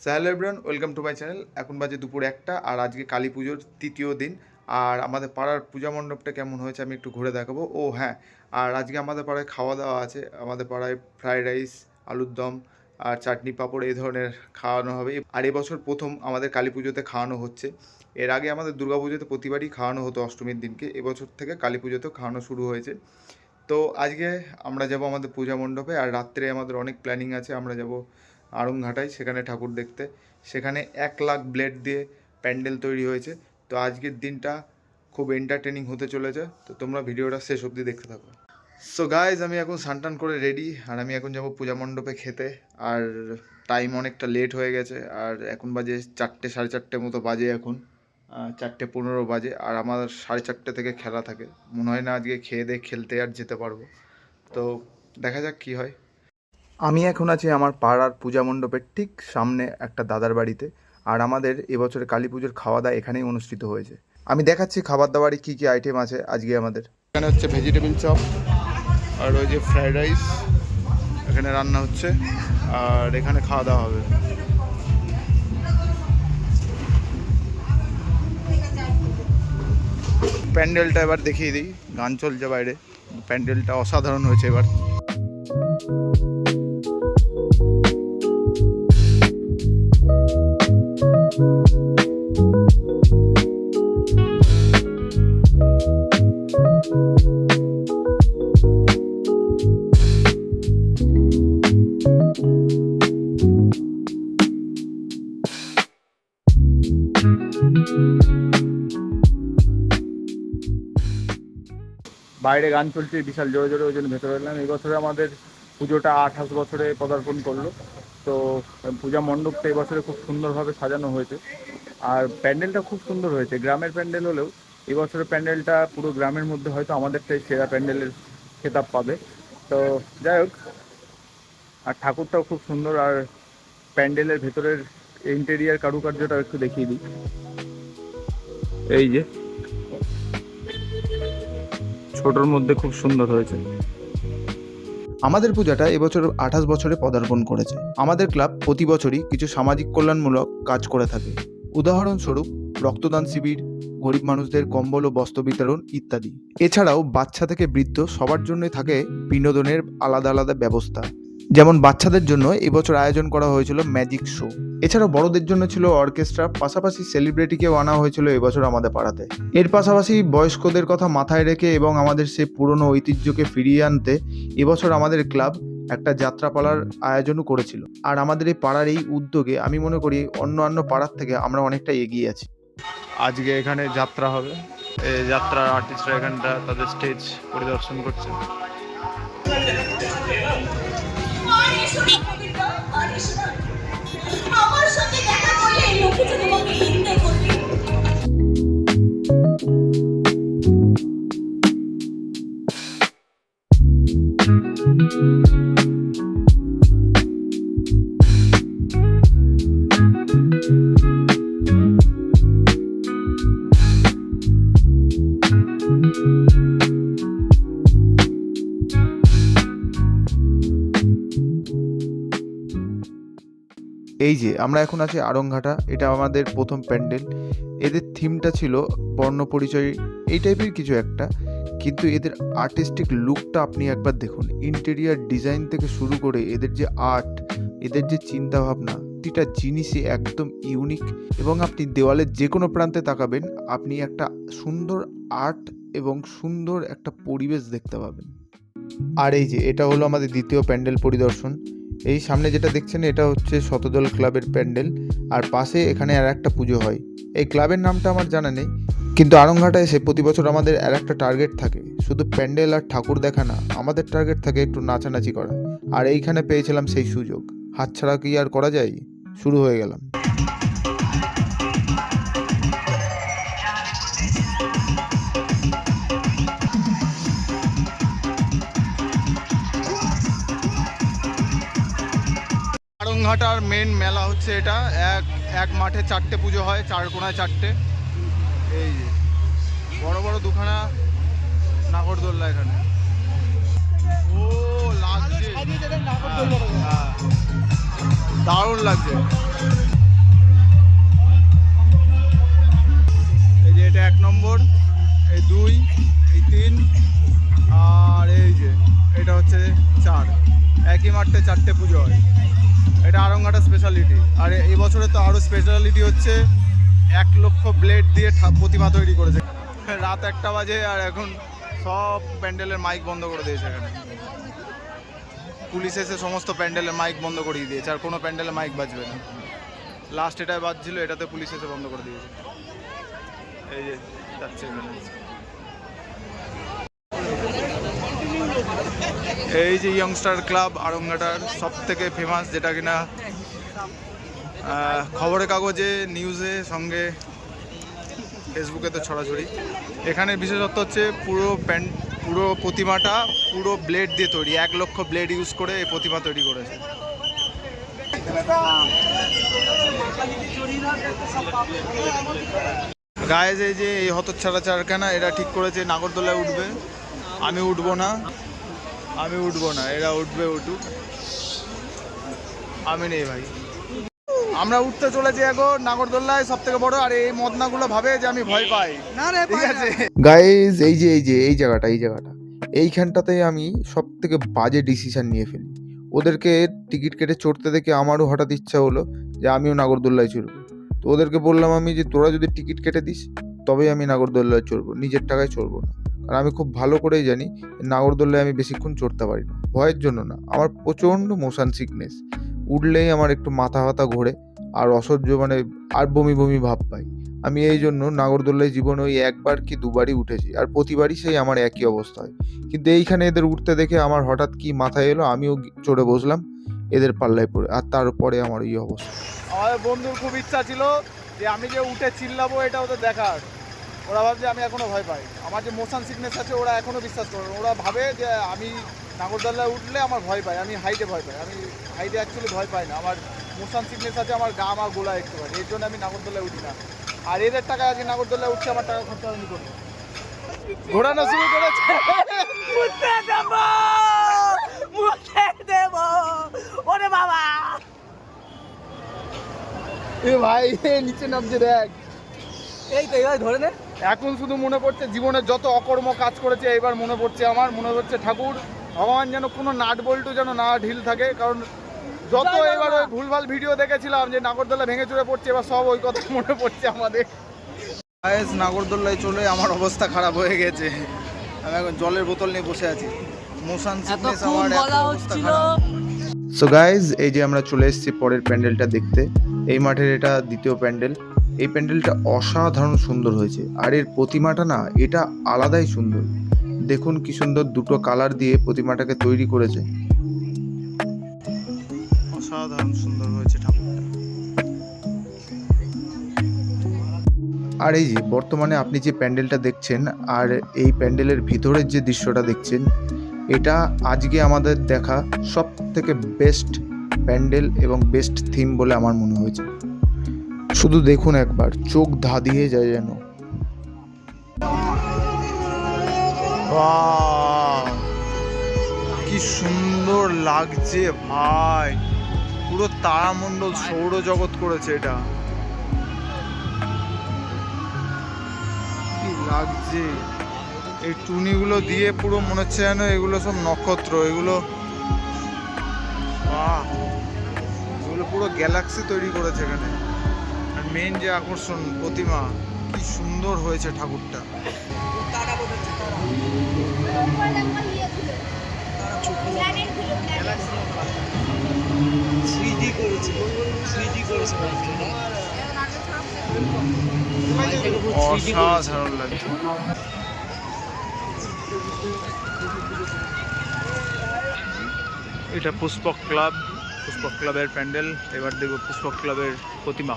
Hello everyone, welcome to my channel. এখন বাজে দুপুর 1টা আর আজকে কালী পুজোর তৃতীয় দিন। আর আমাদের পাড়ার পূজা মণ্ডপটা কেমন হয়েছে আমি একটু ঘুরে দেখাবো। ও হ্যাঁ, আর আজকে আমাদের পাড়ায় খাওয়া দাওয়া আছে। আমাদের পাড়ায় ফ্রাইড রাইস, আলুর দম আর চাটনি পাঁপড় এই ধরনের খাওয়ানো হবে। আর এবছর প্রথম আমাদের কালী পুজোতে খাওয়ানো হচ্ছে। এর আগে আমাদের দুর্গা পুজোতে প্রতিবারই খাওয়ানো হতো অষ্টমীর দিনকে। এবছর থেকে কালী পুজোতেও খাওয়ানো শুরু হয়েছে। তো আজকে আমরা যাব আমাদের পূজা মণ্ডপে, আর রাত্রে আমাদের অনেক প্ল্যানিং আছে। আমরা যাব আড়ংঘাটায়, সেখানে ঠাকুর দেখতে। সেখানে 1,00,000 ব্লেড দিয়ে প্যান্ডেল তৈরি হয়েছে। তো আজকের দিনটা খুব এন্টারটেনিং হতে চলেছে। তো তোমরা ভিডিওটা শেষ অবধি দেখতে থাকো। সো গাইজ, আমি এখন স্নান করে রেডি, আর আমি এখন যাব পূজা মণ্ডপে খেতে। আর টাইম অনেকটা লেট হয়ে গেছে, আর এখন বাজে 4টে, 4:30 মতো বাজে এখন। 4:15 বাজে, আর আমার 4:30 থেকে খেলা থাকে। মনে হয় না আজকে খেয়ে দিয়ে খেলতে আর যেতে পারবো। তো দেখা যাক কী হয়। আমি এখন আছি আমার পাড়ার পূজা মণ্ডপের ঠিক সামনে একটা দাদার বাড়িতে। আর আমাদের এবছরে কালী পুজোর খাওয়া দাওয়া এখানেই অনুষ্ঠিত হয়েছে। আমি দেখাচ্ছি খাবার দাবারে কী কী আইটেম আছে আজকে আমাদের। এখানে হচ্ছে ভেজিটেবিল চপ, আর ওই যে ফ্রাইড রাইস এখানে রান্না হচ্ছে, আর এখানে খাওয়া দাওয়া হবে। প্যান্ডেলটা এবার দেখিয়ে দিই, গান চলছে বাইরে। প্যান্ডেলটা অসাধারণ হয়েছে এবার। বাইরে গান চলছে বিশাল জোরে জোরে, ওই জন্য ভেতরে এলাম। এই বছরে আমাদের পুজোটা 28 বছরে পদার্পণ করলো। তো পূজা মণ্ডপটা এবছরে খুব সুন্দরভাবে সাজানো হয়েছে, আর প্যান্ডেলটা খুব সুন্দর হয়েছে। গ্রামের প্যান্ডেল হলেও এবছরের প্যান্ডেলটা পুরো গ্রামের মধ্যে হয়তো আমাদেরটাই সেরা প্যান্ডেলের খেতাব পাবে। তো যাই হোক, আর ঠাকুরটাও খুব সুন্দর। আর প্যান্ডেলের ভেতরের ইন্টেরিয়ার কারুকার্যটাও একটু দেখিয়ে দিই। এই যে ছোটোর মধ্যে খুব সুন্দর হয়েছে। আমাদের পূজাটা এবছর 28 বছরে পদার্পণ করেছে। আমাদের ক্লাব প্রতি বছরই কিছু সামাজিক কল্যাণমূলক কাজ করে থাকে। উদাহরণস্বরূপ রক্তদান শিবির, গরিব মানুষদের কম্বল ও বস্ত্র বিতরণ ইত্যাদি। এছাড়াও বাচ্চা থেকে বৃদ্ধ সবার জন্যই থাকে বিনোদনের আলাদা আলাদা ব্যবস্থা। যেমন বাচ্চাদের জন্য এবছর আয়োজন করা হয়েছিল ম্যাজিক শো। এছাড়াও বড়দের জন্য ছিল অর্কেস্ট্রা, পাশাপাশি সেলিব্রিটিকেও আনা হয়েছিল এবছর আমাদের পাড়াতে। এর পাশাপাশি বয়স্কদের কথা মাথায় রেখে এবং আমাদের সে পুরনো ঐতিহ্যকে ফিরিয়ে আনতে এবছর আমাদের ক্লাব একটা যাত্রাপালার আয়োজনও করেছিল। আর আমাদের এই পাড়ার এই উদ্যোগে আমি মনে করি অন্য পাড়ার থেকে আমরা অনেকটা এগিয়ে আছি। আজকে এখানে যাত্রা হবে, এই যাত্রার আর্টিস্টরা এখানটা তাদের স্টেজ পরিদর্শন করছে। আমার সঙ্গে দেখা করলে লোকে যে তোমাকে নিন্দে করবে। এই যে আমরা এখন আছি আড়ংঘাটা, এটা আমাদের প্রথম প্যান্ডেল। এদের থিমটা ছিল বর্ণ পরিচয় এই টাইপের কিছু একটা, কিন্তু এদের আর্টিস্টিক লুকটা আপনি একবার দেখুন। ইন্টেরিয়ার ডিজাইন থেকে শুরু করে এদের যে আর্ট, এদের যে চিন্তাভাবনা, প্রতিটা জিনিসই একদম ইউনিক। এবং আপনি দেওয়ালের যে কোনো প্রান্তে তাকাবেন, আপনি একটা সুন্দর আর্ট এবং সুন্দর একটা পরিবেশ দেখতে পাবেন। আর এই যে এটা হলো আমাদের দ্বিতীয় প্যান্ডেল পরিদর্শন। এই সামনে যেটা দেখছেন এটা হচ্ছে শতদল ক্লাবের প্যান্ডেল, আর পাশে এখানে আর একটা পুজো হয়। এই ক্লাবের নামটা আমার জানা নেই, কিন্তু আড়ংঘাটা এসে প্রতি বছর আমাদের আর একটা টার্গেট থাকে, শুধু প্যান্ডেল আর ঠাকুর দেখা না, আমাদের টার্গেট থাকে একটু নাচানাচি করা। আর এইখানে পেয়েছিলাম সেই সুযোগ, হাতছাড়া কি আর করা যায়। শুরু হয়ে গেলাম। আড়ংঘাটার মেন মেলা হচ্ছে এটা। এক মাঠে 4টে পুজো হয়, 4 কোণায় 4টে। এই যে বড় বড় দুখানা নাগরদোল্লা এখানে। ও লাগছে দারুণ লাগছে। এই যে এটা 1 নম্বর, এই 2, এই 3, আর এই যে এটা হচ্ছে 4। একই মাঠে 4টে পুজো হয়। এটা আরংঘাটা স্পেশালিটি। আর এই বছরে তো আরও স্পেশালিটি হচ্ছে 1 লক্ষ ব্লেড দিয়ে প্রতিমা তৈরি করেছে। রাত 1টা বাজে আর এখন সব প্যান্ডেলের মাইক বন্ধ করে দিয়েছে। এখানে পুলিশ এসে সমস্ত প্যান্ডেলের মাইক বন্ধ করিয়ে দিয়েছে, আর কোনো প্যান্ডেলে মাইক বাজবে না। লাস্ট এটাই বাজছিল, এটাতে পুলিশ এসে বন্ধ করে দিয়েছে। এই যে যাচ্ছে এখানে, এই যে ইয়ংস্টার ক্লাব আরংঘাটার সব থেকে ফেমাস, যেটা কিনা খবরের কাগজে, নিউজে, সঙ্গে ফেসবুকে তো ছড়াছড়ি। এখানে বিশেষত্ব হচ্ছে পুরো প্রতিমাটা পুরো ব্লেড দিয়ে তৈরি। 1 লক্ষ ব্লেড ইউজ করে এই প্রতিমা তৈরি করেছে। গায়েস, এই যে এই হতচ্ছাড়া চারখানা এরা ঠিক করেছে নাগরদোলায় উঠবে। আমি উঠবো না, এরা উঠবে, উঠুক, আমি নেই ভাই। আমরা উঠতে চলেছি এখন নাগরদোল্লায়, সব থেকে বড়। আর এই মদনাগুলো ভাবে যে আমি ভয় পাই, ঠিক আছে গাইস? এই জায়গাটা এইখানটাতে আমি সব থেকে বাজে ডিসিশন নিয়ে ফেলি। ওদেরকে টিকিট কেটে চড়তে দেখে আমারও হঠাৎ ইচ্ছা হলো যে আমিও নাগরদোল্লায় চড়বো। তো ওদেরকে বললাম আমি যে তোরা যদি টিকিট কেটে দিস তবেই আমি নাগরদোল্লায় চড়বো, নিজের টাকায় চড়বো না। আর আমি খুব ভালো করেই জানি নাগরদোল্লায় আমি বেশিক্ষণ চড়তে পারি না, ভয়ের জন্য না, আমার প্রচণ্ড মোশন সিকনেস। উঠলেই আমার একটু মাথা ব্যথা ঘোরে আর অসহ্য, মানে আর বমি বমি ভাব পাই। আমি এই জন্য নাগরদোল্লায় জীবনে ওই 1বার কি 2বারই উঠেছি, আর প্রতিবারই সেই আমার একই অবস্থা হয়। কিন্তু এইখানে এদের উঠতে দেখে আমার হঠাৎ কি মাথায় এলো, আমিও চড়ে বসলাম এদের পাল্লায় পড়ে, আর তারপরে আমার এই অবস্থা। আমার বন্ধুর খুব ইচ্ছা ছিল যে আমি যে উঠে চিল্লাবো এটা ওদের দেখার। ওরা ভাবছে আমি এখনো ভয় পাই, আমার যে মোশন সিকনেস আছে ওরা এখনো বিশ্বাস করে। ওরা ভাবে যে আমি নাগরদোল্লায় উঠলে আমার ভয় পাই, আমি হাইটে ভয় পাই। আমি হাইটে অ্যাকচুয়ালি ভয় পাই না, আমার মোশন সিকনেস আছে, আমার গা আমার গোলা একটু হয়, এর জন্য আমি নাগরদোল্লায় উঠি না। আর এদের টাকায় আজকে নাগরদোল্লায় উঠছে, আমার টাকা খরচা আমি করবো। ঘোরানো শুরু করেছে, ওরে বাবা, এ ভাই নিচে নামছে দেখ। এই তো এইভাবে ধরে নে। এখন শুধু মনে পড়ছে জীবনের যত অকর্ম কাজ করেছে, এবার মনে পড়ছে মনে হচ্ছে ঠাকুর ভগবান যেন কোনো নাট বল্টু যেন না ঢিল থাকে। কারণ যত এবার ওই ভুলভাল ভিডিও দেখেছিলাম যে নাগরদোল্লা ভেঙে চুরে পড়ছে, এবার সব ওই কথা মনে পড়ছে আমাদের। গাইস, নাগরদোল্লায় চলে আমার অবস্থা খারাপ হয়ে গেছে। আমি এখন জলের বোতল নিয়ে বসে আছি, মোশন সিকনেস আমার এত অবস্থা খারাপ। সো গাইস, এই যে আমরা চলে এসেছি পরের প্যান্ডেলটা দেখতে। এই মাঠের এটা দ্বিতীয় প্যান্ডেল। এই প্যান্ডেলটা অসাধারণ সুন্দর হয়েছে, আর এর প্রতিমাটা না এটা আলাদাই সুন্দর। দেখুন কি সুন্দর দুটো কালার দিয়ে প্রতিমাটাকে তৈরি করেছে, অসাধারণ সুন্দর হয়েছে ঠাকুরটা। আর এই যে বর্তমানে আপনি যে প্যান্ডেলটা দেখছেন আর এই প্যান্ডেলের ভিতরের যে দৃশ্যটা দেখছেন, এটা আজকে আমাদের দেখা সব থেকে বেস্ট প্যান্ডেল এবং বেস্ট থিম বলে আমার মনে হয়েছে। শুধু দেখুন একবার, চোখ ধাঁধিয়ে যায় যেন। কি সুন্দর লাগছে ভাই, পুরো তারামণ্ডল সৌরজগৎ করেছে এটা, কি লাগছে। এই টুনিগুলো দিয়ে পুরো মনে হচ্ছে যেন এগুলো সব নক্ষত্র, এগুলো পুরো গ্যালাক্সি তৈরি করেছে এখানে। আর মেন যে আকর্ষণ প্রতিমা, কি সুন্দর হয়েছে ঠাকুরটা। অসাধারণ লাগছে। এটা পুষ্পক ক্লাবের প্যান্ডেল। এবার দেখবো পুষ্পক ক্লাবের প্রতিমা।